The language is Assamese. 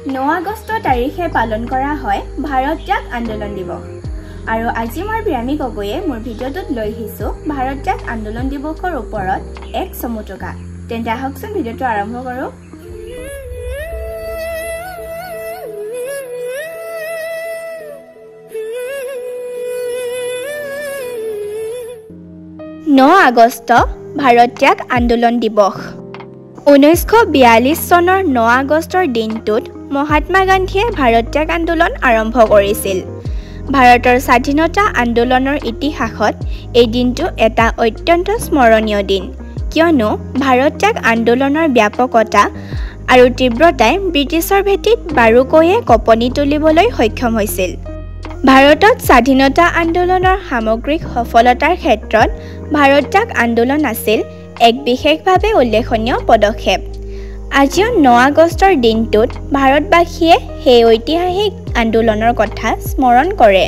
9 আগষ্ট তাৰিখে পালন কৰা হয় ভাৰত ত্যাগ আন্দোলন দিৱস আৰু আজি মই বিৰামী গগৈয়ে মোৰ ভিডিঅ'টোত লৈ আহিছোঁ ভাৰত ত্যাগ আন্দোলন দিৱসৰ ওপৰত এক চমুটকা তেন্তে আহকচোন ভিডিঅ'টো আৰম্ভ কৰোঁ 9 আগষ্ট ভাৰত ত্যাগ আন্দোলন দিৱস 1942 চনৰ 9 আগষ্টৰ দিনটোত মহাত্মা গান্ধীয়ে ভাৰত ত্যাগ আন্দোলন আৰম্ভ কৰিছিল ভাৰতৰ স্বাধীনতা আন্দোলনৰ ইতিহাসত এই দিনটো এটা অত্যন্ত স্মৰণীয় দিন কিয়নো ভাৰত ত্যাগ আন্দোলনৰ ব্যাপকতা আৰু তীব্ৰতাই ব্ৰিটিছৰ ভেটিত বাৰুকৈয়ে কঁপনি তুলিবলৈ সক্ষম হৈছিল ভাৰতত স্বাধীনতা আন্দোলনৰ সামগ্ৰিক সফলতাৰ ক্ষেত্ৰত ভাৰত ত্যাগ আন্দোলন আছিল এক বিশেষভাৱে উল্লেখনীয় পদক্ষেপ আজিও 9 আগষ্টৰ দিনটোত ভাৰতবাসীয়ে সেই ঐতিহাসিক আন্দোলনৰ কথা স্মৰণ কৰে